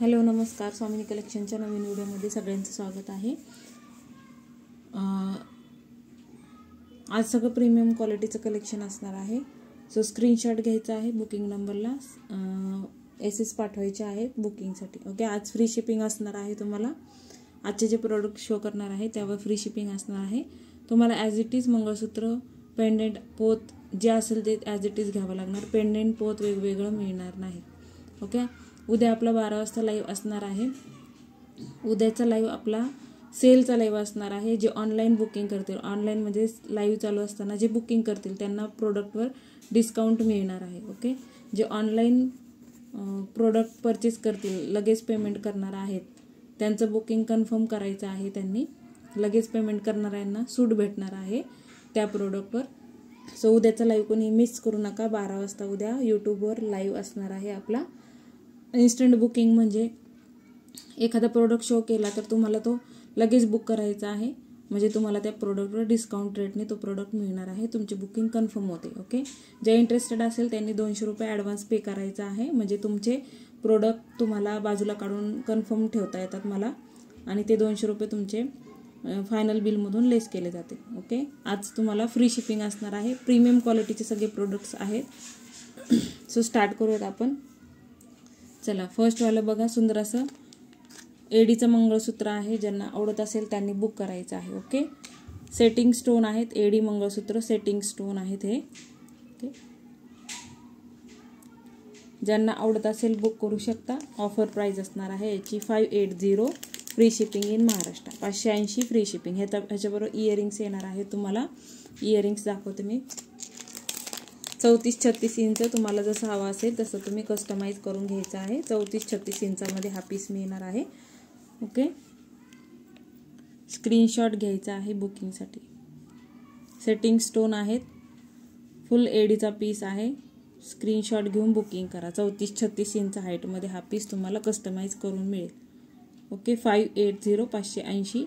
Hello नमस्कार, स्वामिनी कलेक्शनच्या नवीन व्हिडिओमध्ये सगळ्यांचं स्वागत आहे। आज सगळं प्रीमियम क्वालिटीचं कलेक्शन असणार आहे। सो स्क्रीनशॉट घ्यायचा आहे, बुकिंग नंबरला एसएस पाठवायचे आहेत बुकिंगसाठी। ओके, आज फ्री शिपिंग असणार आहे। तुम्हाला आजचे जे प्रोडक्ट शो करणार आहे त्यावर फ्री शिपिंग असणार आहे। तुम्हाला as it is mangalsutra, pendant, पोत जे असेल ते ॲज इट इज घ्यावं लागणार। पेंडेंट पोत वेगवेगळं मिळणार नाही। ओके, उद्या आपला 12 वाजता लाईव्ह असणार आहे। उद्याचा लाईव्ह आपला सेलचा लाईव्ह असणार आहे। जे ऑनलाईन बुकिंग करतील, ऑनलाईन म्हणजे लाईव्ह चालू असताना जे बुकिंग करतील त्यांना प्रोडक्टवर डिस्काउंट मिळणार आहे। ओके, जे ऑनलाईन प्रोडक्ट परचेस करतील, लगेच पेमेंट करणार आहेत, त्यांचं बुकिंग कन्फर्म करायचं आहे। त्यांनी लगेच पेमेंट करणाऱ्यांना सूट भेटणार आहे त्या प्रोडक्टवर। सो उद्याचा लाईव्ह कोणी मिस करू नका। 12 वाजता उद्या यूट्यूबवर लाईव्ह असणार आहे आपला। इन्स्टंट बुकिंग म्हणजे एखादा प्रोडक्ट शो केला तर तुम्हाला तो लगेच बुक करायचा आहे, म्हणजे तुम्हाला त्या प्रोडक्टवर डिस्काउंट रेटने तो प्रोडक्ट मिळणार आहे। तुमची बुकिंग कन्फर्म होते। ओके, जे इंटरेस्टेड असेल त्यांनी 200 रुपये ॲडव्हान्स पे करायचा आहे, म्हणजे तुमचे प्रोडक्ट तुम्हाला बाजूला काढून कन्फर्म ठेवता येतात मला, आणि ते 200 रुपये तुमचे फायनल बिलमधून लेस केले जाते। ओके, आज तुम्हाला फ्री शिपिंग असणार आहे। प्रीमियम क्वालिटीचे सगळे प्रोडक्ट्स आहेत। सो स्टार्ट करूयात आपण। चला, फर्स्ट वाला बघा, सुंदर असं एडीचं मंगळसूत्र आहे। ज्यांना आवडत असेल त्यांनी बुक करायचं आहे। ओके, सेटिंग स्टोन आहेत, एडी मंगळसूत्र सेटिंग स्टोन आहेत हे। ओके, ज्यांना आवडत असेल बुक करू शकता। ऑफर प्राइस असणार आहे याची 580, free shipping in Maharashtra. 580 free shipping. ह्याच्याबरोबर इयरिंग्स येणार आहे तुम्हाला। इयरिंग्स दाखवते मी। 34-36 इंच तुम्हाला जसं हवा असेल तसं तुम्ही कस्टमाइज करून घ्यायचं आहे। 34-36 इंचामध्ये हा पीस मिळणार आहे। ओके, स्क्रीनशॉट घ्यायचा आहे बुकिंगसाठी। सेटिंग स्टोन आहेत, फुल एडीचा पीस आहे। स्क्रीनशॉट घेऊन बुकिंग करा। 34-36 इंच हाईटमध्ये हा पीस तुम्हाला कस्टमाइज करून मिळेल। ओके, 580 580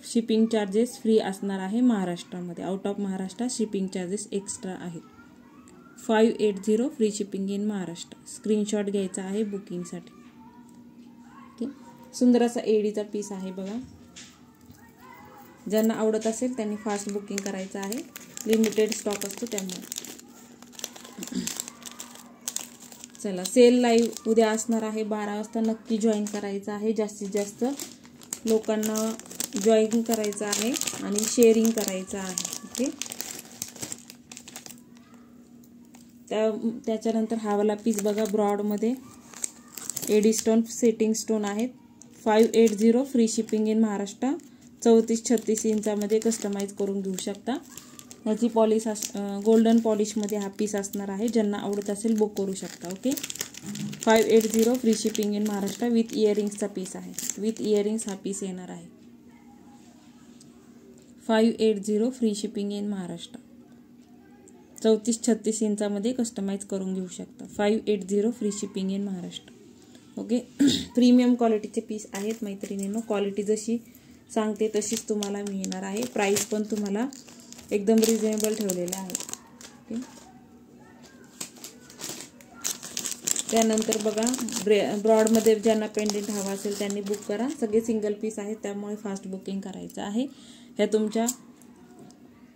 शिपिंग चार्जेस फ्री असणार आहे महाराष्ट्रामध्ये। Out of Maharashtra shipping charges extra आहेत। 580 free shipping in Maharashtra. Screenshot घ्यायचा आहे बुकिंगसाठी। ओके, सुंदर असा एडीचा पीस आहे बघा। ज्यांना आवडत असेल त्यांनी फास्ट बुकिंग करायचं आहे, लिमिटेड स्टॉक असतो त्यामुळे। चला, सेल लाईव्ह उद्या असणार आहे 12 वाजता, नक्की जॉईन करायचं आहे। जास्तीत जास्त लोकांना जॉईन करायचं आहे आणि शेअरिंग करायचं आहे। ओके, त्याच्यानंतर हा वाला पीस बघा, ब्रॉडमध्ये एडी स्टोन सेटिंग स्टोन आहेत। 580 फ्री शिपिंग इन महाराष्ट्र। 34-36 इंचामध्ये कस्टमाइज करून घेऊ शकता। याची पॉलिश गोल्डन पॉलिशमध्ये हा पीस असणार आहे। ज्यांना आवडत असेल बुक करू शकता। Okay, 580 free shipping in Maharashtra with इयरिंग्सचा पीस आहे। विथ इयरिंग्स हा पीस येणार आहे। 580 फ्री शिपिंग इन महाराष्ट्र। 34-36 इंचामध्ये कस्टमाइज करून घेऊ शकता। 580 free shipping in Maharashtra. Okay, premium क्वालिटीचे पीस आहेत मैत्रिणींनो। क्वालिटी जशी सांगते तशीच तुम्हाला मिळणार आहे। प्राइस पण तुम्हाला एकदम रिजनेबल ठेवलेला आहे। ओके, त्यानंतर बघा, ब्रॉडमध्ये ज्यांना पेंडेंट हवा असेल त्यांनी बुक करा। सगळे सिंगल पीस आहेत त्यामुळे फास्ट बुकिंग करायचं आहे। ह्या तुमच्या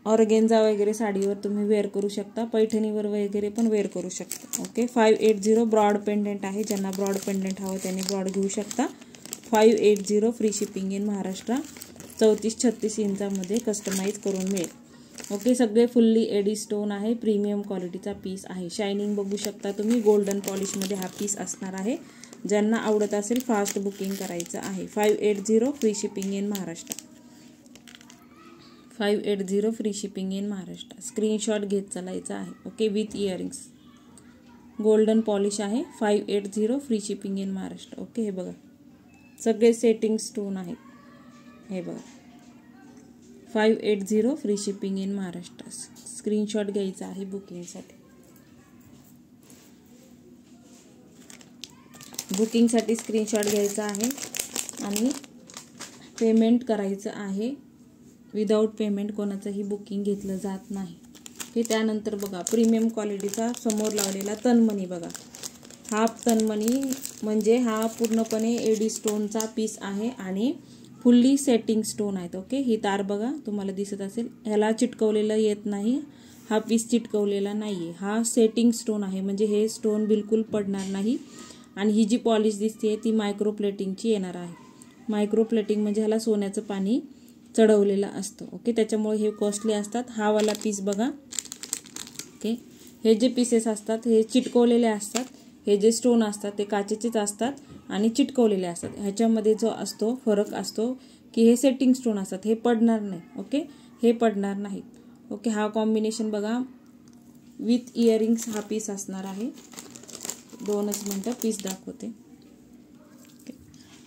ऑर्गेन्झा वगैरे साडीवर तुम्ही वेअर करू शकता, पैठणीवर वगैरे पण वेअर करू शकता। ओके, 580 ब्रॉड पेंडेंट आहे। ज्यांना ब्रॉड पेंडेंट हवं त्यांनी ब्रॉड घेऊ शकता। 580 फ्री शिपिंग इन महाराष्ट्र। 34-36 इंचामध्ये कस्टमाइज करून मिळेल। ओके, सगळे फुल्ली एडी स्टोन आहे। प्रीमियम क्वालिटीचा पीस आहे। शायनिंग बघू शकता तुम्ही, गोल्डन पॉलिशमध्ये हा पीस असणार आहे। ज्यांना आवडत असेल फास्ट बुकिंग करायचं आहे। 580 free shipping in Maharashtra. 580 free shipping in Maharashtra. Screenshot घेत चालायचा आहे। Okay, with earrings golden polish आहे। 580 free shipping in Maharashtra. Okay, हे बघा सगळे सेटिंग स्टोन आहेत। हे बघा 580 free shipping in Maharashtra. Screenshot घ्यायचा आहे बुकिंगसाठी। बुकिंगसाठी स्क्रीनशॉट घ्यायचा आहे आणि पेमेंट करायचं आहे। विदाऊट पेमेंट कोणाचंही बुकिंग घेतलं जात नाही। हे त्यानंतर बघा, प्रीमियम क्वालिटीचा समोर लावलेला तनमणी बघा। हाफ तन्मणी म्हणजे हा पूर्णपणे एडी स्टोनचा पीस आहे आणि फुल्ली सेटिंग स्टोन आहेत. ओके, ही तार बघा तुम्हाला दिसत असेल, ह्याला चिटकवलेलं येत नाही, हा पीस चिटकवलेला नाहीये, हा सेटिंग स्टोन आहे म्हणजे हे स्टोन बिलकुल पडणार नाही. आणि ही जी पॉलिश दिसते ती मायक्रोप्लेटिंगची येणार आहे. मायक्रोप्लेटिंग म्हणजे ह्याला सोन्याचं पाणी चढवलेलं असतं. ओके, त्याच्यामुळे हे कॉस्टली असतात. हा वाला पीस बघा. ओके, हे जे पीसेस असतात हे चिटकवलेले असतात, हे जे स्टोन असतात ते काचेचेच असतात आणि चिटकवलेले असतात. ह्याच्यामध्ये जो असतो फरक असतो की हे सेटिंग स्टोन असतात, हे पडणार नाही. ओके, हे पडणार नाहीत. ओके, हा कॉम्बिनेशन बघा विथ इयरिंग्स हा पीस असणार आहे. 2च मिनटं पीस दाखवते.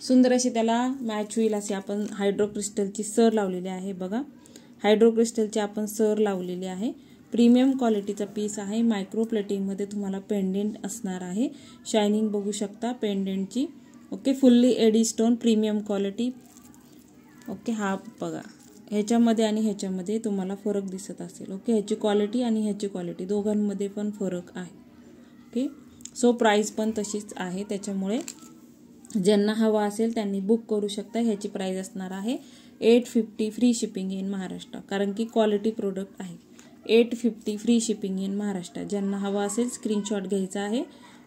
सुंदर अशी त्याला मॅच होईल अशी आपण हायड्रोक्रिस्टलची सर लावलेली आहे. बघा, हायड्रोक्रिस्टलची आपण सर लावलेली आहे. प्रीमियम क्वालिटीचा पीस आहे. मायक्रोप्लेटिंगमध्ये तुम्हाला पेंडेंट असणार आहे. शायनिंग बघू शकता पेंडेंटची. Okay, fully AD stone premium quality. Okay, हा बघा, ह्याच्यामध्ये आणि ह्याच्यामध्ये तुम्हाला फरक दिसत असेल. ओके, ह्याची क्वालिटी आणि ह्याची क्वालिटी दोघांमध्ये पण फरक आहे. ओके, सो प्राईस पण तशीच आहे. त्याच्यामुळे ज्यांना हवा असेल त्यांनी बुक करू शकता. ह्याची प्राईस असणार आहे 850 फ्री शिपिंग इन महाराष्ट्र, कारण की क्वालिटी प्रोडक्ट आहे. 850 फ्री शिपिंग इन महाराष्ट्र. ज्यांना हवा असेल स्क्रीनशॉट घ्यायचा आहे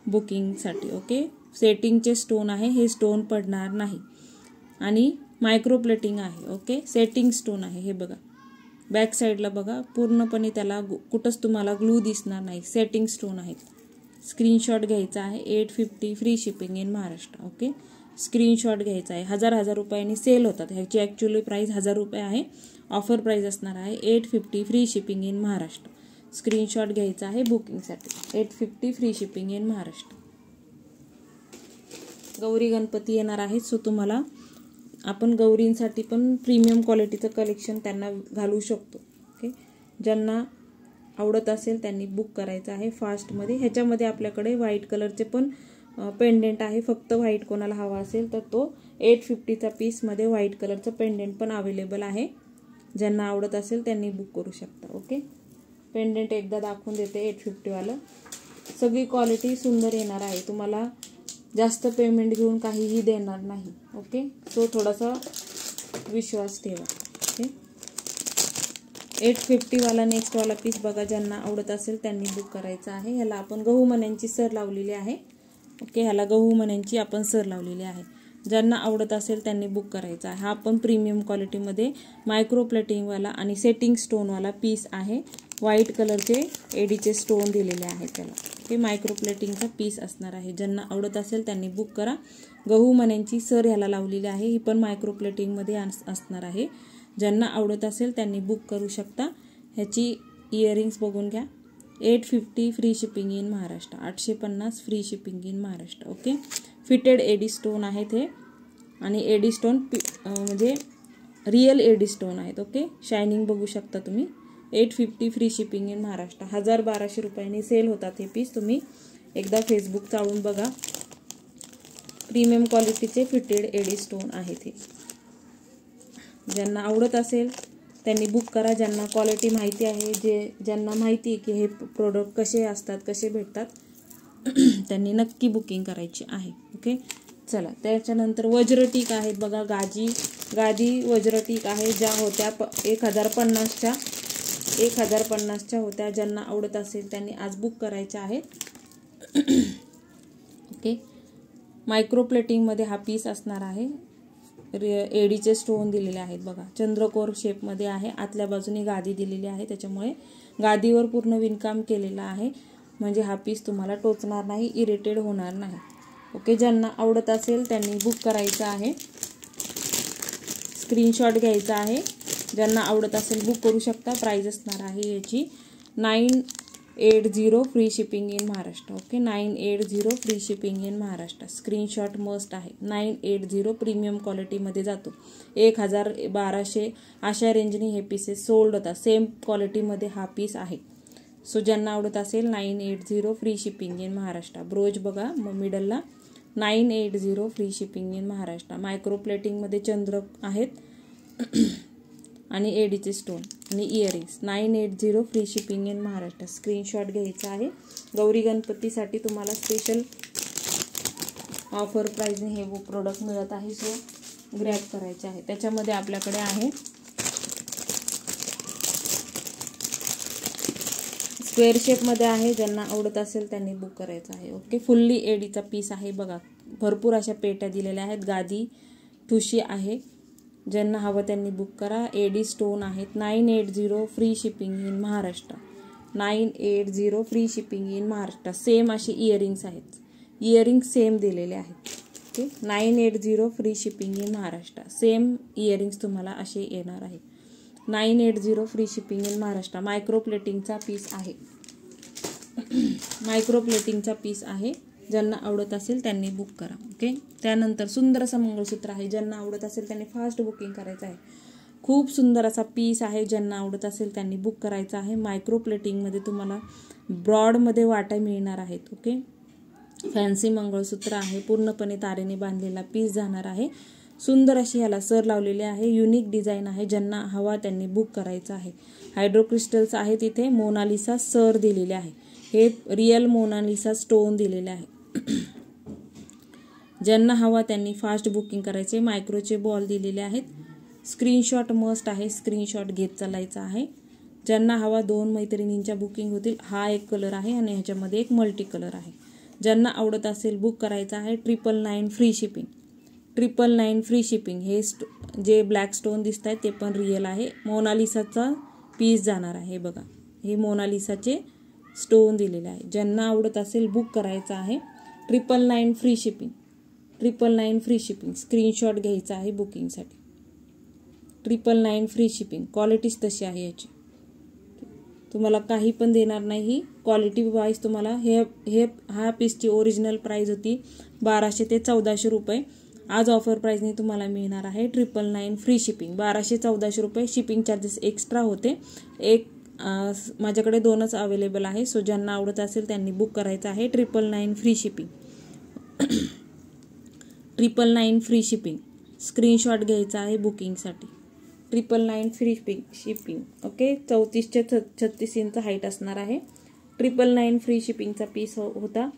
बुकिंगसाठी. ओके, सेटिंगचे स्टोन आहे, हे स्टोन पडणार नाही आणि मायक्रोप्लेटिंग आहे. ओके, सेटिंग स्टोन आहे. हे बघा बॅक साईडला बघा, पूर्णपणे त्याला कुठंच तुम्हाला ग्लू दिसणार नाही, सेटिंग स्टोन आहेत. स्क्रीनशॉट घ्यायचा आहे 850 free shipping in Maharashtra. Okay, screenshot घ्यायचा आहे. 1000 रुपयांनी सेल होतात. ह्याची ॲक्च्युअली प्राईस 1000 रुपये आहे. ऑफर प्राईस असणार आहे 850 free shipping in Maharashtra. Screenshot घ्यायचा आहे बुकिंगसाठी. 850 free shipping in Maharashtra. Gauri Ganpati येणार आहेत, सो तुम्हाला आपण गौरींसाठी पण प्रीमियम क्वालिटीचं कलेक्शन त्यांना घालू शकतो. ओके, ज्यांना आवडत असेल त्यांनी बुक करायचं आहे फास्टमध्ये. ह्याच्यामध्ये आपल्याकडे व्हाईट कलरचे पण पेंडेंट आहे. फक्त व्हाईट कोणाला हवा असेल तर तो 850चा पीसमध्ये व्हाईट कलरचं पेंडेंट पण अवेलेबल आहे. ज्यांना आवडत असेल त्यांनी बुक करू शकता. ओके, पेंडेंट एकदा दाखवून देते 850 वालं. सगळी क्वालिटी सुंदर येणार आहे. तुम्हाला जास्त पेमेंट घेऊन काहीही देणार नाही. ओके, सो थोडासा विश्वास ठेवा. ओके, 850 वाला नेक्स्ट वाला पीस बघा. ज्यांना आवडत असेल त्यांनी बुक करायचं आहे. ह्याला आपण गहू मण्यांची सर लावलेली आहे. ओके, ह्याला गहू मण्यांची आपण सर लावलेली आहे. ज्यांना आवडत असेल त्यांनी बुक करायचा आहे. हा पण प्रीमियम क्वालिटीमध्ये मायक्रोप्लेटिंगवाला आणि सेटिंग स्टोनवाला पीस आहे. व्हाईट कलरचे एडीचे स्टोन दिलेले आहेत त्याला. हे मायक्रोप्लेटिंगचा पीस असणार आहे. ज्यांना आवडत असेल त्यांनी बुक करा. गहू मण्यांची सर ह्याला लावलेली आहे. ही पण मायक्रोप्लेटिंगमध्ये असणार आहे. ज्यांना आवडत असेल त्यांनी बुक करू शकता. ह्याची इयरिंग्स बघून घ्या. 850 free shipping in Maharashtra. 850 free shipping in Maharashtra. Okay, fitted AD stone आहेत हे आणि एडी स्टोन म्हणजे रिअल एडी स्टोन आहेत. ओके, शायनिंग बघू शकता तुम्ही. 850 फ्री शिपिंग इन महाराष्ट्र. 1000-1200 रुपयांनी सेल होतात हे पीस. तुम्ही एकदा फेसबुक चाळून बघा. प्रीमियम क्वालिटीचे फिटेड एडी स्टोन आहेत हे. ज्यांना आवडत असेल त्यांनी बुक करा. ज्यांना क्वालिटी माहिती आहे, ज्यांना माहिती आहे की हे प्रोडक्ट कसे असतात, कसे भेटतात, त्यांनी नक्की बुकिंग करायची आहे. ओके, चला त्याच्यानंतर वज्रटीक आहेत बघा. गादी वज्रटीक आहे. ज्या होत्या 1050च्या होत्या. ज्यांना आवडत असेल त्यांनी आज बुक करायच्या आहेत. ओके, मायक्रोप्लेटिंगमध्ये हा पीस असणार आहे. एडीचे स्टोन दिलेले आहेत बघा. चंद्रकोर शेपमध्ये आहे. आतल्या बाजूने गादी दिलेली आहे. त्याच्यामुळे गादीवर पूर्ण विणकाम केलेला आहे. म्हणजे हा पीस तुम्हाला टोचणार नाही, इरिटेड होणार नाही. ओके, ज्यांना आवडत असेल त्यांनी बुक करायचं आहे. स्क्रीनशॉट घ्यायचा आहे. ज्यांना आवडत असेल बुक करू शकता. प्राईस असणार आहे याची 980 free shipping in Maharashtra. Okay, 980 free shipping in Maharashtra. Screenshot must आहे. 980 प्रीमियम क्वालिटीमध्ये जातो. 1000-1200 अशा रेंजनी हे पीसेस सोल्ड होतात. सेम क्वालिटीमध्ये हा पीस आहे. सो ज्यांना आवडत असेल 980 free shipping in Maharashtra. Bros बघा मग मिडलला 980 फ्री शिपिंग इन महाराष्ट्र. मायक्रोप्लेटिंगमध्ये चंद्र आहेत आणि एडीचे स्टोन आणि earrings. 980 free shipping in Maharashtra. Screenshot घ्यायचा आहे. गौरी गणपतीसाठी तुम्हाला स्पेशल ऑफर प्राइसने हे प्रोडक्ट मिळत आहे, सो ग्रॅब करायचे आहे. त्याच्यामध्ये आपल्याकडे आहे स्क्वेअर शेपमध्ये आहे, ज्यांना आवडत असेल त्यांनी बुक करायचं आहे. ओके, फुल्ली एडीचा पीस आहे बघा. भरपूर अशा पेट्या दिलेल्या आहेत, गादी ठुशी आहे. ज्यांना हवं त्यांनी बुक करा. एडी स्टोन आहेत. 980 free shipping in Maharashtra. 980 free shipping in Maharashtra. Same अशी इयरिंग्स आहेत. इयरिंग्स सेम दिलेले आहेत. Okay, 980 free shipping in Maharashtra. Same earrings तुम्हाला असे येणार आहे. 980 free shipping in Maharashtra. Micro प्लेटिंगचा पीस आहे. मायक्रो प्लेटिंगचा पीस आहे. ज्यांना आवडत असेल त्यांनी बुक करा. ओके, त्यानंतर सुंदर असं मंगळसूत्र आहे. ज्यांना आवडत असेल त्यांनी फास्ट बुकिंग करायचं आहे. खूप सुंदर असा पीस आहे. ज्यांना आवडत असेल त्यांनी बुक करायचं आहे. मायक्रो प्लेटिंगमध्ये तुम्हाला ब्रॉडमध्ये वाटा मिळणार आहेत. ओके, फॅन्सी मंगळसूत्र आहे. पूर्णपणे तारेने बांधलेला पीस जाणार आहे. सुंदर अशी ह्याला सर लावलेले आहे. युनिक डिझाईन आहे. ज्यांना हवा त्यांनी बुक करायचं आहे. हायड्रो क्रिस्टल्स आहेत. इथे मोनालिसा सर दिलेले आहे. हे रिअल मोनालिसा स्टोन दिलेले आहे. ज्यांना हवा त्यांनी फास्ट बुकिंग करायचे. मायक्रोचे बॉल दिलेले आहेत. स्क्रीनशॉट मस्ट आहे. स्क्रीनशॉट घेत चालायचा आहे. ज्यांना हवा 2 मैत्रिणींच्या बुकिंग होतील. हा एक कलर आहे आणि ह्याच्यामध्ये एक मल्टी कलर आहे. ज्यांना आवडत असेल बुक करायचं आहे. 999 फ्री शिपिंग. 999 free shipping. हे जे ब्लॅक स्टोन दिसत आहेत ते पण रिअल आहे. मोनालिसाचा पीस जाणार आहे बघा. हे मोनालिसाचे स्टोन दिलेले आहे. ज्यांना आवडत असेल बुक करायचं आहे. 999 free shipping. 999 free shipping. Screenshot घ्यायचा आहे बुकिंगसाठी. 999 फ्री शिपिंग. क्वालिटीच तशी आहे याची. तुम्हाला काही पण देणार नाही. क्वालिटी वाईज तुम्हाला हा पीसची ओरिजिनल प्राइस होती 1200 ते 1400 रुपये. आज ऑफर प्राइसने तुम्हाला मिळणार आहे 999 फ्री शिपिंग. 1200-1400 रुपये. शिपिंग चार्जेस एक्स्ट्रा होते. माझ्याकडे 2च अवेलेबल आहे. सो ज्यांना आवडत असेल त्यांनी बुक करायचं आहे. 999 free shipping. 999 free shipping. Screenshot घ्यायचा आहे बुकिंगसाठी. 999 फ्री शिपिंग. ओके, 34 ते 36 इंच हाईट असणार आहे. 999 फ्री शिपिंगचा पीस होता.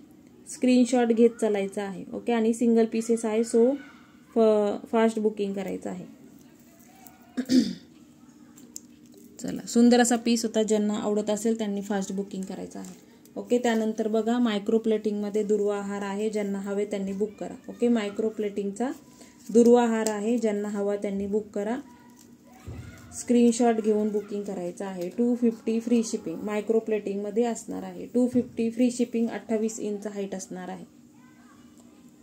स्क्रीनशॉट घेत चालायचा आहे. ओके, आणि सिंगल पीसेस आहे. सो फास्ट बुकिंग करायचं आहे. चला, सुंदर असा पीस होता. ज्यांना आवडत असेल त्यांनी फास्ट बुकिंग करायचं आहे. ओके, त्यानंतर बघा मायक्रो प्लेटिंगमध्ये दुर्वा हार आहे. ज्यांना हवे त्यांनी बुक करा. ओके, मायक्रो प्लेटिंगचा दुर्वा हार आहे. ज्यांना हवा त्यांनी बुक करा. स्क्रीनशॉट घेऊन बुकिंग करायचं आहे. 250 फ्री शिपिंग. मायक्रो प्लेटिंगमध्ये असणार आहे. 250 फ्री शिपिंग. 28 इंच हाईट असणार आहे.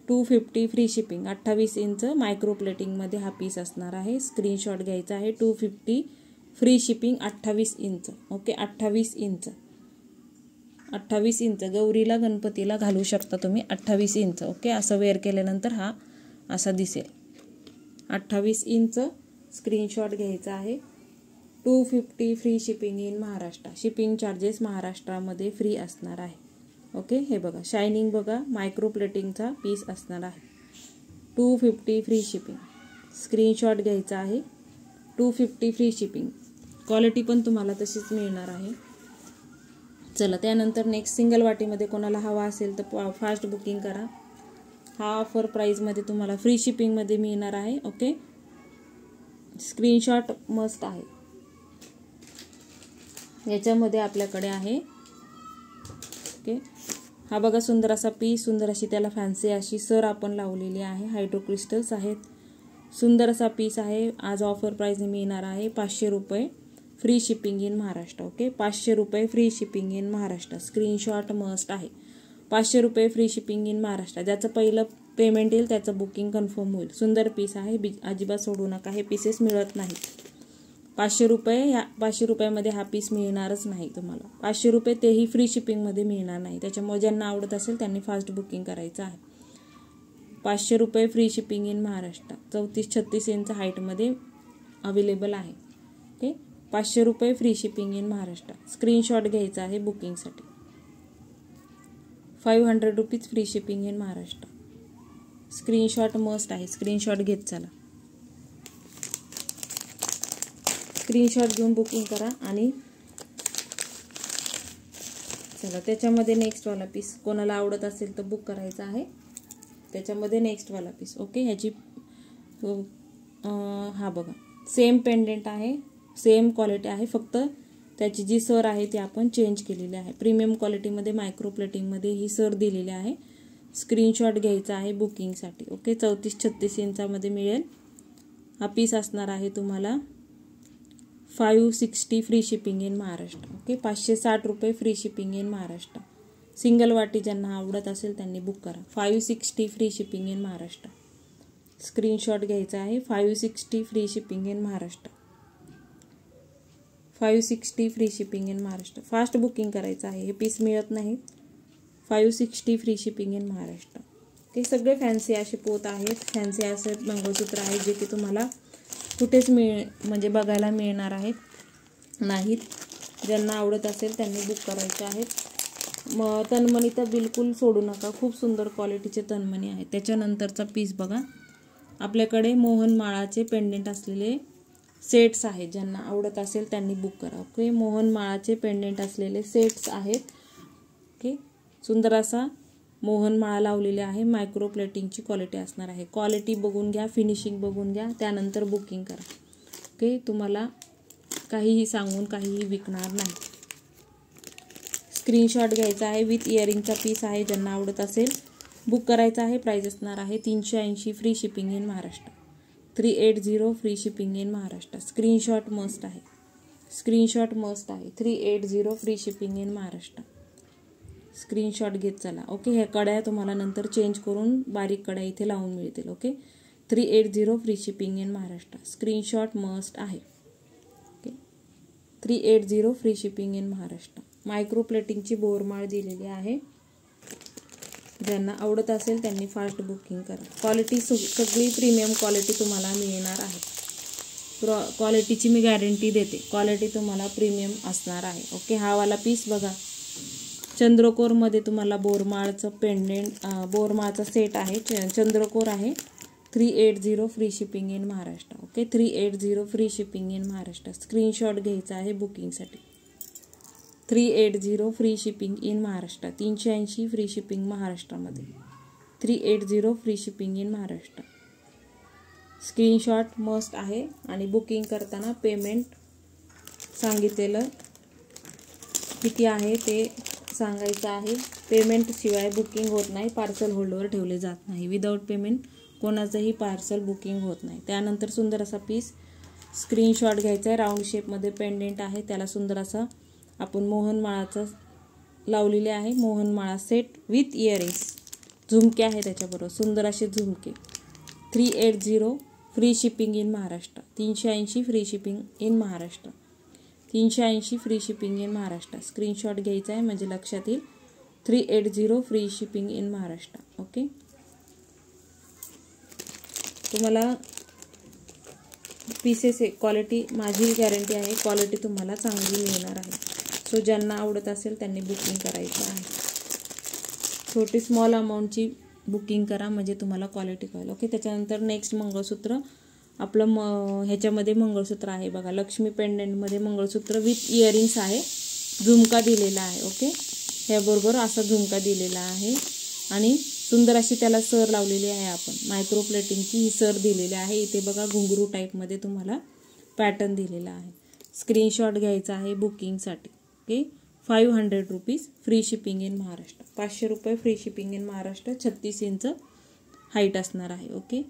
250 फ्री शिपिंग. 28 इंच मायक्रो प्लेटिंगमध्ये हा पीस असणार आहे. स्क्रीनशॉट घ्यायचा आहे. 250 free shipping. 28 inch. Okay, 28 inch. 28 inch गौरीला गणपतीला घालू शकता तुम्ही. 28 इंच. ओके, असं वेअर केल्यानंतर हा असा दिसेल. 28 इंच. स्क्रीनशॉट घ्यायचा आहे. 250 free shipping in Maharashtra. Shipping charges महाराष्ट्रामध्ये फ्री असणार आहे. ओके, हे बघा शायनिंग बघा. मायक्रो प्लेटिंगचा पीस असणार आहे. 250 फ्री शिपिंग. स्क्रीनशॉट घ्यायचा आहे. 250 फ्री शिपिंग. क्वालिटी पण तुम्हाला तशीच मिळणार आहे. चला, त्यानंतर नेक्स्ट सिंगल वाटीमध्ये कोणाला हवा असेल तर फास्ट बुकिंग करा. हा ऑफर प्राइसमध्ये तुम्हाला फ्री शिपिंगमध्ये मिळणार आहे. ओके, स्क्रीनशॉट मस्ट आहे. याच्यामध्ये आपल्याकडे आहे. ओके, हा बघा सुंदर असा पीस. सुंदर अशी त्याला फॅन्सी अशी सर आपण लावलेली आहे. हायड्रो क्रिस्टल्स आहेत. सुंदर असा पीस आहे. आज ऑफर प्राइसने मिळणार आहे 500 रुपये free shipping in Maharashtra. Okay, 500 रुपये free shipping in Maharashtra. Screenshot must आहे. 500 रुपये फ्री शिपिंग इन महाराष्ट्र. ज्याचं पहिलं पेमेंट येईल त्याचं बुकिंग कन्फर्म होईल. सुंदर पीस आहे. अजिबात सोडू नका. हे पीसेस मिळत नाहीत. 500 रुपये. 500 रुपयामध्ये हा पीस मिळणारच नाही तुम्हाला. 500 रुपये तेही फ्री शिपिंगमध्ये मिळणार नाही. त्याच्यामुळे ज्यांना आवडत असेल त्यांनी फास्ट बुकिंग करायचं आहे. 500 रुपये free shipping in Maharashtra. 34-36 inch हाईटमध्ये अवेलेबल आहे. ओके, 500 रुपये free shipping in Maharashtra. Screenshot घ्यायचा आहे बुकिंगसाठी. 500 rupees free shipping in Maharashtra. Screenshot must आहे. स्क्रीनशॉट घेत चला. स्क्रीनशॉट घेऊन बुकिंग करा. आणि चला, त्याच्यामध्ये नेक्स्ट वाला पीस कोणाला आवडत असेल तर बुक करायचा आहे. त्याच्यामध्ये नेक्स्टवाला पीस. ओके, ह्याची हा बघा सेम पेंडेंट आहे, सेम क्वालिटी आहे, फक्त त्याची जी सर आहे ती आपण चेंज केलेली आहे. प्रीमियम क्वालिटीमध्ये मायक्रो प्लेटिंगमध्ये ही सर दिलेली आहे. स्क्रीनशॉट घ्यायचा आहे बुकिंगसाठी. ओके, 34-36 इंचामध्ये मिळेल. हा पीस असणार आहे तुम्हाला 560 free shipping in Maharashtra. Okay, 560 रुपये free shipping in Maharashtra. Single वाटी ज्यांना आवडत असेल त्यांनी बुक करा. 560 free shipping in Maharashtra. Screenshot घ्यायचा आहे. 560 free shipping in Maharashtra. 560 free shipping in Maharashtra. Fast booking करायचं आहे, हे पीस मिळत नाही. 560 फ्री शिपिंग इन महाराष्ट्र. ते सगळे फॅन्सी असे पोत आहेत, फॅन्सी असे मंगळसूत्र आहेत जे की तुम्हाला कुठेच म्हणजे बघायला मिळणार आहेत नाहीत. ज्यांना आवडत असेल त्यांनी बुक करायचे आहेत. तनमणी तर बिलकुल सोडू नका, खूप सुंदर क्वालिटीचे तनमणी आहेत. त्याच्यानंतरचा पीस बघा, आपल्याकडे मोहनमाळाचे पेंडेंट असलेले सेट्स आहेत. ज्यांना आवडत असेल त्यांनी बुक करा. ओके, मोहनमाळाचे पेंडेंट असलेले सेट्स आहेत. ओके, सुंदर असा मोहनमाळा लावलेले आहे. मायक्रो प्लेटिंगची क्वालिटी असणार आहे. क्वालिटी बघून घ्या, फिनिशिंग बघून घ्या, त्यानंतर बुकिंग करा. ओके, तुम्हाला काहीही सांगून काहीही विकणार नाही. स्क्रीनशॉट घ्यायचा आहे. विथ इयरिंगचा पीस आहे. ज्यांना आवडत असेल बुक करायचा आहे. प्राइस असणार आहे 380 free shipping in Maharashtra. 380 free shipping in Maharashtra. Screenshot must आहे. स्क्रीनशॉट मस्ट आहे. 380 free shipping in Maharashtra. Screenshot घेत चला. ओके, ह्या कड्या तुम्हाला नंतर चेंज करून बारीक कड्या इथे लावून मिळतील. Okay, 380 free shipping in Maharashtra. Screenshot must आहे. Okay, 380 free shipping in Maharashtra. Micro प्लेटिंगची बोरमाळ दिलेली आहे. ज्यांना आवडत असेल त्यांनी फास्ट बुकिंग करा. क्वालिटी सगळी प्रीमियम क्वालिटी तुम्हाला मिळणार आहे. क्वालिटीची मी गॅरंटी देते. क्वालिटी तुम्हाला प्रीमियम असणार आहे. ओके, हा वाला पीस बघा, चंद्रकोरमध्ये तुम्हाला बोरमाळचं पेंडेंट, बोरमाळचा सेट आहे, चंद्रकोर आहे. 380 free shipping in Maharashtra. Okay, 380 free shipping in Maharashtra. Screenshot घ्यायचा आहे बुकिंगसाठी. 380 free shipping in Maharashtra. 380 free shipping महाराष्ट्रामध्ये. 380 free shipping in Maharashtra. Screenshot must आहे. आणि बुकिंग करताना पेमेंट सांगितलेलं किती आहे ते सांगायचं आहे. पेमेंट शिवाय बुकिंग होत नाही. पार्सल होल्डवर ठेवले जात नाही. विदाऊट पेमेंट कोणाचंही पार्सल बुकिंग होत नाही. त्यानंतर सुंदर असा पीस स्क्रीनशॉट घ्यायचा आहे. राऊंड शेपमध्ये पेंडेंट आहे. त्याला सुंदर असा आपण मोहनमाळाचं लावलेले आहे. मोहनमाळा सेट विथ इयरिंग्स, झुमके आहे त्याच्याबरोबर, सुंदर असे झुमके. 380 free shipping in Maharashtra. 380 free shipping in Maharashtra. 380 free shipping in Maharashtra. Screenshot घ्यायचा आहे म्हणजे लक्षात येईल. 380 free shipping in Maharashtra. Okay, तुम्हाला पीसेस क्वालिटी माझी गॅरंटी आहे, क्वालिटी तुम्हाला चांगली मिळणार आहे. सो ज्यांना आवडत असेल त्यांनी बुकिंग करायचं आहे. छोटी स्मॉल अमाऊंटची बुकिंग करा म्हणजे तुम्हाला क्वालिटी कळेल. ओके, त्याच्यानंतर नेक्स्ट मंगळसूत्र आपलं ह्याच्यामध्ये मंगळसूत्र आहे बघा, लक्ष्मी पेंडेंटमध्ये मंगळसूत्र विथ इयरिंग्स आहे. झुमका दिलेला आहे. ओके, ह्याबरोबर असा झुमका दिलेला आहे आणि सुंदर अशी त्याला सर लावलेली आहे. आपण मायक्रो प्लेटिंगची ही सर दिलेली आहे. इथे बघा घुंगरू टाईपमध्ये तुम्हाला पॅटर्न दिलेला आहे. स्क्रीनशॉट घ्यायचा आहे बुकिंगसाठी. Okay, 500 rupees free shipping in Maharashtra. 500 रुपये free shipping in Maharashtra. 36 inch height असणार आहे. ओके,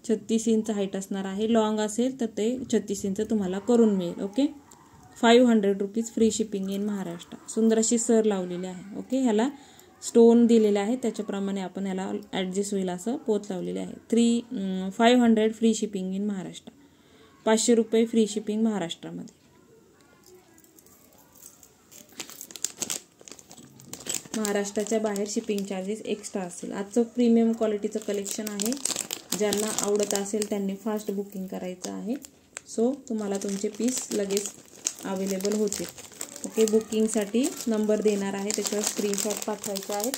36 इंच हाईट असणार आहे. लॉंग असेल तर ते 36 इंच तुम्हाला करून मिळेल. Okay, 500 rupees free shipping in Maharashtra. सुंदर अशी सर लावलेली आहे. ओके, ह्याला स्टोन दिलेले आहे, त्याच्याप्रमाणे आपण ह्याला ॲडजस्ट होईल असं पोत लावलेले आहे. 500 फ्री शिपिंग इन महाराष्ट्र. 500 रुपये फ्री शिपिंग महाराष्ट्रामध्ये. महाराष्ट्राच्या बाहेर शिपिंग चार्जेस एक्स्ट्रा असेल. आजचं प्रीमियम क्वालिटीचं कलेक्शन आहे. ज्यांना आवडत असेल त्यांनी फास्ट बुकिंग करायचं आहे. सो तुम्हाला तुमचे पीस लगेच अवेलेबल होतील. ओके, बुकिंगसाठी नंबर देणार आहे, त्याच्यावर स्क्रीनशॉट पाठवायचा आहे.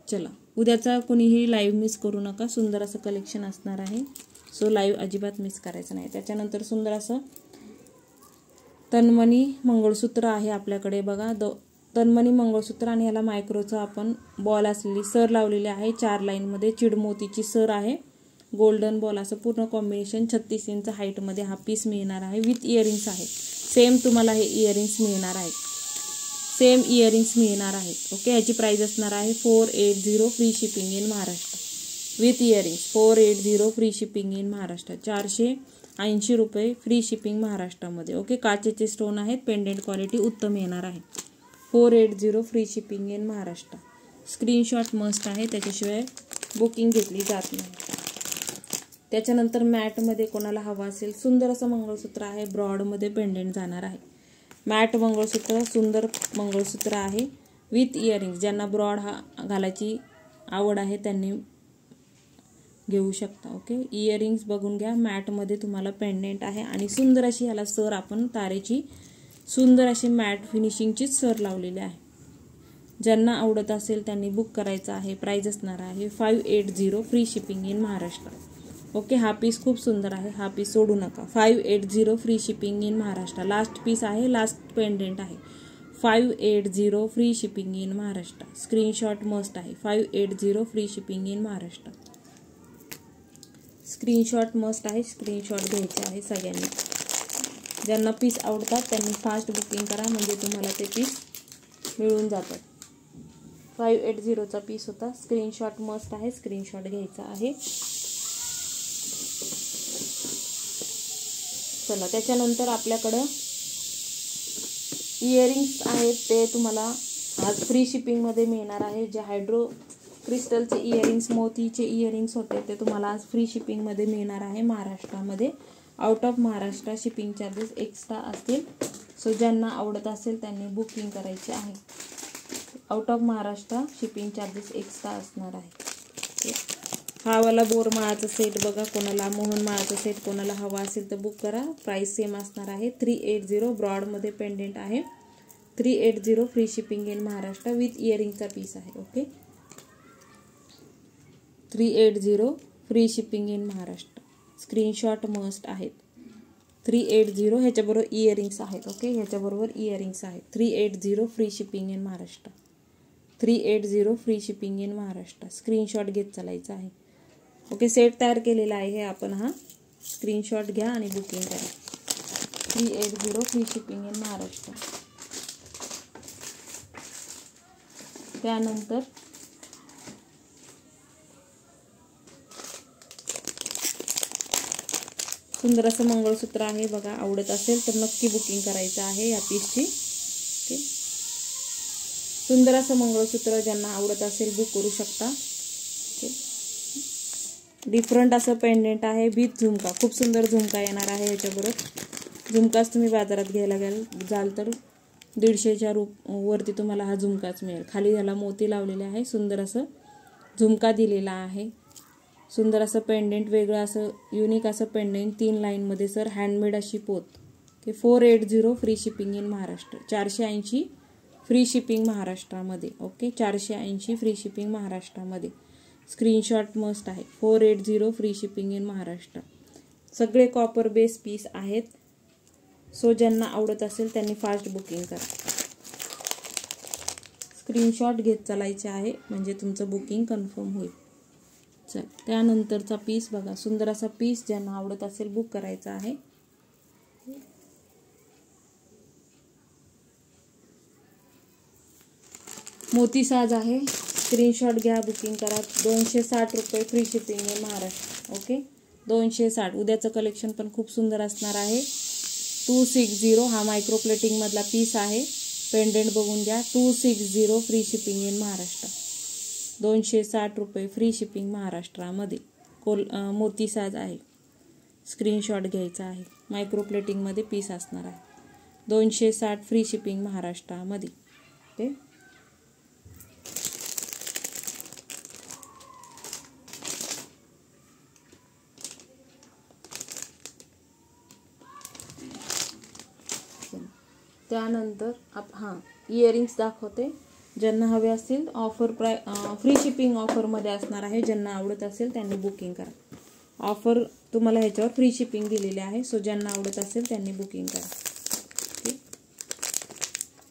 चला, उद्याचा कोणीही लाईव्ह मिस करू नका. सुंदर असं कलेक्शन असणार आहे. सो लाईव्ह अजिबात मिस करायचं नाही. त्याच्यानंतर सुंदर असं तन्मणी मंगळसूत्र आहे आपल्याकडे बघा. तन्मणी मंगळसूत्र आणि ह्याला मायक्रोचा आपण बॉल असलेली सर लावलेली आहे 4 लाईनमध्ये. चिडमोतीची सर आहे, गोल्डन बॉल असं पूर्ण कॉम्बिनेशन. 36 इंच हाईटमध्ये हा पीस मिळणार आहे. विथ इयरिंग्स आहे. सेम तुम्हाला हे इयरिंग्स मिळणार आहेत. सेम इयरिंग्स मिळणार आहेत. ओके, ह्याची प्राइस असणार आहे 480 free shipping in Maharashtra. With earrings 480 free shipping in Maharashtra. 480 रुपये फ्री शिपिंग महाराष्ट्रामध्ये. ओके, काचेचे स्टोन आहेत. पेंडेंट क्वालिटी उत्तम येणार आहे. 480 free shipping in Maharashtra. Screenshot must आहे, त्याच्याशिवाय बुकिंग घेतली जात नाही. त्याच्यानंतर मॅटमध्ये कोणाला हवा असेल सुंदर असं मंगळसूत्र आहे. ब्रॉडमध्ये पेंडेंट जाणार आहे. मॅट मंगळसूत्र, सुंदर मंगळसूत्र आहे विथ इयरिंग्स. ज्यांना ब्रॉड घालायची आवड आहे त्यांनी घेऊ शकता. ओके, इयरिंग्स बघून घ्या. मॅटमध्ये तुम्हाला पेंडेंट आहे आणि सुंदर अशी ह्याला सर आपण तारेची सुंदर अशी मॅट फिनिशिंगचीच सर लावलेली आहे. ज्यांना आवडत असेल त्यांनी बुक करायचं आहे. प्राइस असणार आहे 580 free shipping in Maharashtra. Okay, हा पीस खूप सुंदर आहे. हा पीस सोडू नका. 580 free shipping in Maharashtra. Last piece आहे, लास्ट पेंडेंट आहे. 580 free shipping in Maharashtra. Screenshot must आहे. 580 free shipping in Maharashtra. Screenshot must आहे. स्क्रीनशॉट घ्यायचे आहे सगळ्यांनी. ज्यांना पीस आवडतात त्यांनी फास्ट बुकिंग करा, म्हणजे तुम्हाला ते पीस मिळून जातात. 580चा पीस होता. स्क्रीनशॉट मस्ट आहे. स्क्रीनशॉट घ्यायचा आहे. चला, त्याच्यानंतर आपल्याकडं इयरिंग्स आहेत. ते तुम्हाला आज फ्री शिपिंगमध्ये मिळणार आहे. जे हायड्रो क्रिस्टलचे इयरिंग्स, मोतीचे इयरिंग्स होते ते तुम्हाला आज फ्री शिपिंगमध्ये मिळणार आहे महाराष्ट्रामध्ये. Out of Maharashtra shipping charges extra असतील. सो ज्यांना आवडत असेल त्यांनी बुकिंग करायचे आहे. Out of Maharashtra shipping charges extra असणार आहे. हा वाला बोरमाळाचा सेट बघा, कोणाला मोहनमाळाचा सेट कोणाला हवा असेल तर बुक करा. प्राइस सेम असणार आहे 380. ब्रॉडमध्ये पेंडेंट आहे. 380 free shipping in Maharashtra with इयरिंगचा पीस आहे. Okay, 380 free shipping in Maharashtra. Screenshot must आहेत. 380 ह्याच्याबरोबर इयरिंग्स आहेत. ओके, ह्याच्याबरोबर इयरिंग्स आहेत. 380 free shipping in Maharashtra. 380 free shipping in Maharashtra. Screenshot घेत चालायचं आहे. ओके, सेट तयार केलेला आहे आपण. हा स्क्रीनशॉट घ्या आणि बुकिंग करा. 380 फ्री शिपिंग इन महाराष्ट्र. त्यानंतर सुंदर असं मंगळसूत्र आहे बघा. आवडत असेल तर नक्की बुकिंग करायचं आहे या पीसची. ओके, सुंदर असं मंगळसूत्र ज्यांना आवडत असेल बुक करू शकता. ओके, डिफरंट असं पेंडेंट आहे विथ झुमका. खूप सुंदर झुमका येणार आहे याच्याबरोबर. झुमकाच तुम्ही बाजारात घ्यायला जाल तर 150च्या वरती तुम्हाला हा झुमकाच मिळेल. खाली याला मोती लावलेले आहे. सुंदर असं झुमका दिलेला आहे. सुंदर असं पेंडेंट, वेगळं असं युनिक असं पेंडेंट 3 लाईनमध्ये सर. हँडमेड अशी पोत. Okay, 480 free shipping in Maharashtra. 480 free shipping महाराष्ट्रामध्ये. ओके, 480 फ्री शिपिंग महाराष्ट्रामध्ये. स्क्रीनशॉट मस्ट आहे. 480 फ्री शिपिंग इन महाराष्ट्र. सगळे कॉपर बेस पीस आहेत. सो ज्यांना आवडत असेल त्यांनी फास्ट बुकिंग करा. स्क्रीनशॉट घेत चालायचे आहे म्हणजे तुमचं बुकिंग कन्फर्म होईल. चल, त्यानंतरचा पीस बघा. सुंदर असा पीस ज्यांना आवडत असेल बुक करायचा आहे. मोती साज आहे. स्क्रीनशॉट घ्या, बुकिंग करा. 260 रुपये फ्री शिपिंग आहे महाराष्ट्र. ओके, 260. उद्याचं कलेक्शन पण खूप सुंदर असणार आहे. 260 हा मायक्रो प्लेटिंग मधला पीस आहे. पेंडेंट बघून घ्या. 260 फ्री शिपिंग इन महाराष्ट्र. 260 रुपये फ्री शिपिंग महाराष्ट्रामध्ये. मोती साज आहे. स्क्रीनशॉट घ्यायचा आहे. मायक्रो प्लेटिंगमध्ये पीस असणार आहे. 260 फ्री शिपिंग महाराष्ट्रामध्ये. ओके, त्यानंतर इयरिंग्स दाखवते. ज्यांना हवे असतील ऑफर फ्री शिपिंग ऑफरमध्ये असणार आहे. ज्यांना आवडत असेल त्यांनी बुकिंग करा. ऑफर तुम्हाला ह्याच्यावर फ्री शिपिंग दिलेली आहे. सो ज्यांना आवडत असेल त्यांनी बुकिंग करा. ओके,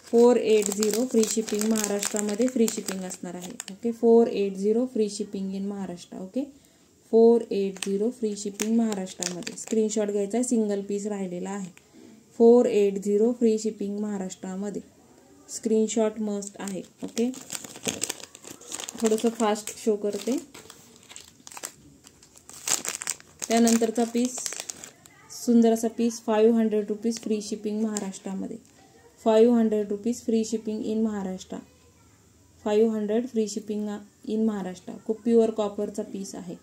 480 फ्री शिपिंग महाराष्ट्रामध्ये फ्री शिपिंग असणार आहे. Okay, 480 free shipping in Maharashtra. Okay, 480 free shipping महाराष्ट्रामध्ये. स्क्रीनशॉट घ्यायचा आहे, सिंगल पीस राहिलेला आहे. 480 फ्री शिपिंग महाराष्ट्रामध्ये. स्क्रीनशॉट मस्ट आहे. ओके, थोडंसं फास्ट शो करते. त्यानंतरचा पीस, सुंदर असा पीस, 500 रुपीज फ्री शिपिंग महाराष्ट्रामध्ये. 500 rupees free shipping in Maharashtra. 500 free shipping in Maharashtra. खूप प्युअर कॉपरचा पीस आहे.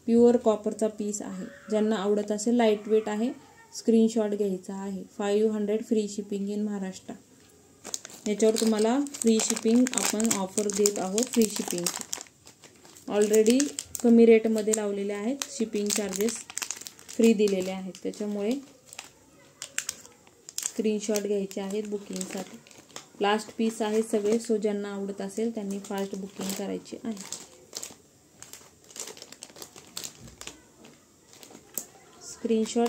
प्युअर कॉपरचा पीस आहे. ज्यांना आवडत असेल, लाईट वेट आहे, स्क्रीनशॉट घ्यायचा आहे. 500 फ्री शिपिंग इन महाराष्ट्र. याच्यावर तुम्हाला फ्री शिपिंग आपण ऑफर देत आहोत. फ्री शिपिंगची ऑलरेडी कमी रेटमध्ये लावलेले आहेत. शिपिंग चार्जेस फ्री दिलेले आहेत. त्याच्यामुळे स्क्रीनशॉट घ्यायचे आहेत बुकिंगसाठी. लास्ट पीस आहे सगळे. सो ज्यांना आवडत असेल त्यांनी फास्ट बुकिंग करायची आहे. स्क्रीनशॉट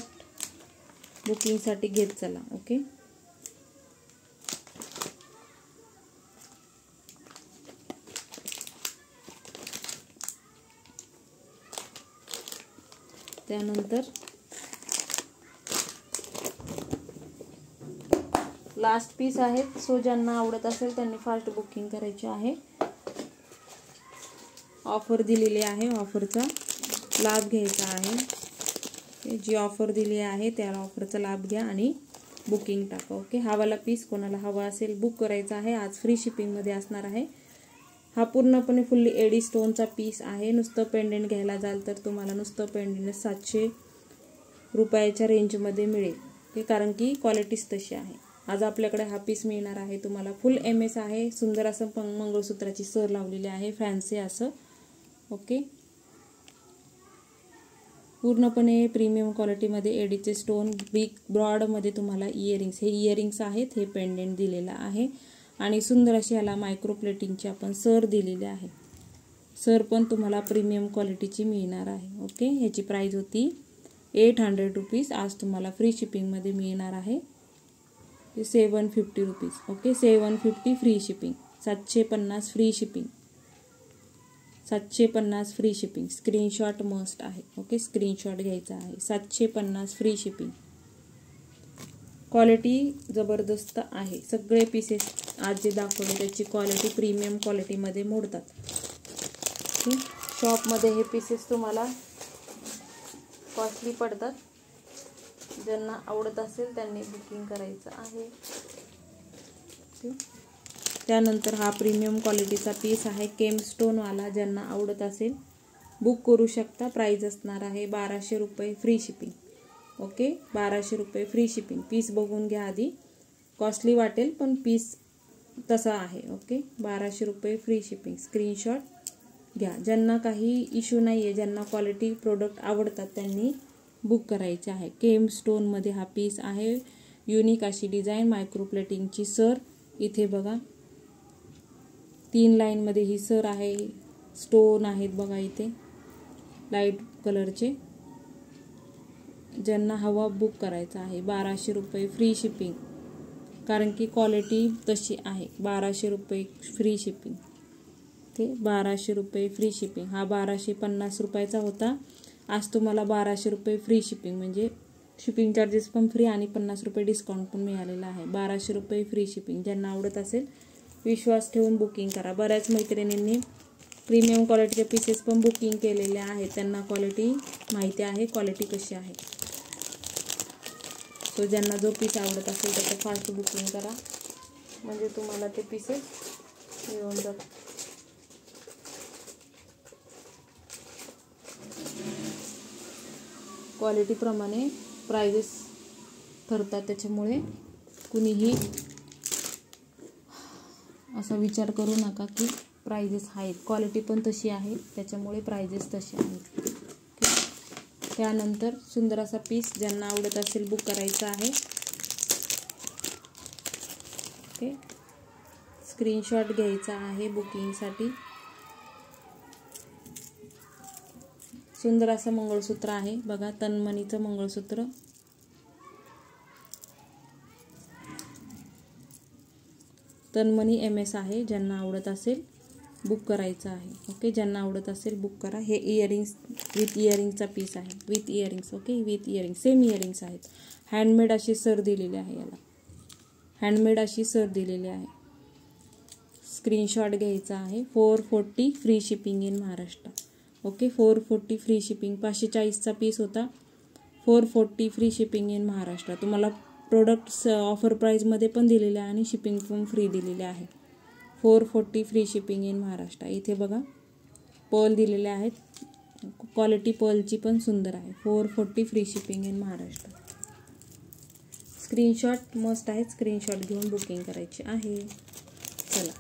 बुकिंगसाठी घेत चला. ओके, त्यानंतर लास्ट पीस आहेत. सो ज्यांना आवडत असेल त्यांनी फास्ट बुकिंग करायची आहे. ऑफर दिलेली आहे, ऑफरचा लाभ घ्यायचा आहे. जी ऑफर दिली आहे त्या ऑफरचा लाभ घ्या आणि बुकिंग टाका. ओके, हा वाला पीस कोणाला हवा असेल बुक करायचा आहे. आज फ्री शिपिंगमध्ये असणार आहे. हा पूर्णपणे फुल्ली एडी स्टोनचा पीस आहे. नुसतं पेंडेंट घ्यायला जाल तर तुम्हाला नुसतं पेंडेंट 700 रुपयाच्या रेंजमध्ये मिळेल. ते कारण की क्वालिटीच तशी आहे. आज आपल्याकडे हा पीस मिळणार आहे तुम्हाला. फुल MS आहे. सुंदर असं मंगळसूत्राची सर लावलेली आहे, फॅन्सी असं. ओके, पूर्णपणे प्रीमियम क्वालिटीमध्ये एडीचे स्टोन, बिग ब्रॉडमध्ये तुम्हाला इयरिंग्स, हे इयरिंग्स आहेत, हे पेंडेंट दिलेलं आहे. आणि सुंदर अशी ह्याला मायक्रो प्लेटिंगची आपण सर दिलेली आहे. सर पण तुम्हाला प्रीमियम क्वालिटीची मिळणार आहे. ओके, ह्याची प्राईज होती 800 रुपीज. आज तुम्हाला फ्री शिपिंगमध्ये मिळणार आहे 750 rupees. Okay, 750 free shipping. 750 free shipping. 750 free shipping. Screenshot must आहे. ओके, स्क्रीनशॉट घ्यायचा आहे. 750 फ्री शिपिंग. क्वालिटी जबरदस्त आहे. सगळे पीसेस आज जे दाखवले त्याची क्वालिटी प्रीमियम क्वालिटीमध्ये मोडतात. शॉपमध्ये हे पीसेस तुम्हाला कॉस्टली पडतात. ज्यांना आवडत असेल त्यांनी बुकिंग करायचं आहे. त्यानंतर हा प्रीमियम क्वालिटीचा पीस आहे, केम स्टोनवाला. ज्यांना आवडत असेल बुक करू शकता. प्राईज असणार आहे 1200 रुपये फ्री शिपिंग. ओके, 1200 रुपये फ्री शिपिंग. पीस बघून घ्या आधी. कॉस्टली वाटेल पण पीस तसा आहे. ओके, 1200 रुपये फ्री शिपिंग. स्क्रीनशॉट घ्या. ज्यांना काही इश्यू नाही आहे, ज्यांना क्वालिटी प्रोडक्ट आवडतात त्यांनी बुक करायचे आहे. केम स्टोनमध्ये हा पीस आहे. युनिक अशी डिझाईन, मायक्रो प्लेटिंगची सर. इथे बघा 3 लाईनमध्ये ही सर आहे. स्टोन आहेत बघा इथे लाईट कलरचे. ज्यांना हवा बुक करायचा आहे. 1200 रुपये फ्री शिपिंग. कारण की क्वालिटी तशी आहे. 1200 रुपये फ्री शिपिंग. ते 1200 रुपये फ्री शिपिंग. हा 1250 रुपयाचा होता. आज तुम्हाला 1200 रुपये फ्री शिपिंग, म्हणजे शिपिंग चार्जेस पण फ्री आणि 50 रुपये डिस्काउंट पण मिळालेला आहे. 1200 रुपये फ्री शिपिंग. ज्यांना आवडत असेल विश्वास ठेवून बुकिंग करा. बऱ्याच मैत्रिणींनी प्रीमियम क्वालिटीचे पीसेस पण बुकिंग केलेले आहेत. त्यांना क्वालिटी माहिती आहे, क्वालिटी कशी आहे. सो ज्यांना जो पीस आवडत असेल त्याचं फास्ट बुकिंग करा, म्हणजे तुम्हाला ते पीसेस मिळून जातात. क्वालिटीप्रमाणे प्राइजेस ठरतात. त्याच्यामुळे कुणीही असा विचार करू नका की प्राइजेस आहेत. क्वालिटी पण तशी आहे, त्याच्यामुळे प्राइजेस तसे आहेत. त्यानंतर सुंदर असा पीस ज्यांना आवडत असेल बुक करायचा आहे. ओके, स्क्रीनशॉट घ्यायचा आहे बुकिंगसाठी. सुंदर असं मंगळसूत्र आहे बघा, तन्मणीचं मंगळसूत्र. तन्मनी MS आहे. ज्यांना आवडत असेल बुक करायचं आहे. ओके, ज्यांना आवडत असेल बुक करा. हे इयरिंग्स विथ इयरिंगचा पीस आहे. With earrings. Okay, with earring same earrings आहेत. हँडमेड अशी सर दिलेली आहे. याला हँडमेड अशी सर दिलेली आहे. स्क्रीनशॉट घ्यायचा आहे. 440 free shipping in Maharashtra. Okay, 440 free shipping. 540चा पीस होता. 440 फ्री शिपिंग इन महाराष्ट्र. तुम्हाला प्रोडक्ट्स ऑफर प्राईजमध्ये पण दिलेले आहे आणि शिपिंग पण फ्री दिलेले आहे. 440 फ्री शिपिंग इन महाराष्ट्र. इथे बघा पर्ल दिलेले आहेत. क्वालिटी पर्लची पण सुंदर आहे. 440 free shipping in Maharashtra. Screenshot must आहे. स्क्रीनशॉट घेऊन बुकिंग करायची आहे. चला,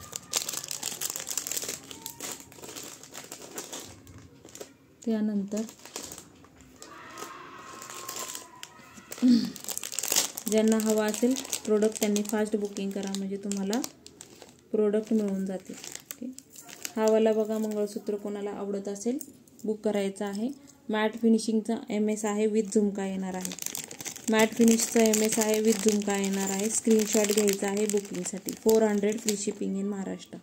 त्यानंतर ज्यांना हवा असेल प्रोडक्ट त्यांनी फास्ट बुकिंग करा, म्हणजे तुम्हाला प्रोडक्ट मिळून जातील. ओके, हा वाला बघा मंगळसूत्र कोणाला आवडत असेल बुक करायचा आहे. मॅट फिनिशिंगचा MS आहे. विथ झुमका येणार आहे. मॅट फिनिशचा MS आहे. विथ झुमका येणार आहे. स्क्रीनशॉट घ्यायचा आहे बुकिंगसाठी. 400 फ्री शिपिंग इन महाराष्ट्र.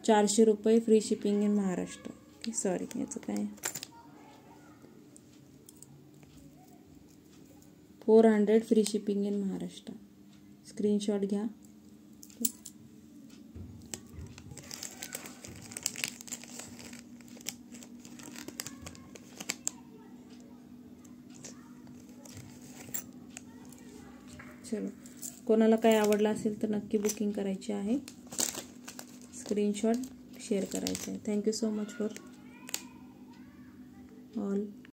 400 रुपये free shipping in Maharashtra. Okay, sorry याचं काय 400 free shipping in Maharashtra. Screenshot घ्या. चलो, कोणाला काय आवडलं असेल तर नक्की बुकिंग करायची आहे. स्क्रीनशॉट शेअर करायचं आहे. Thank you so much for all.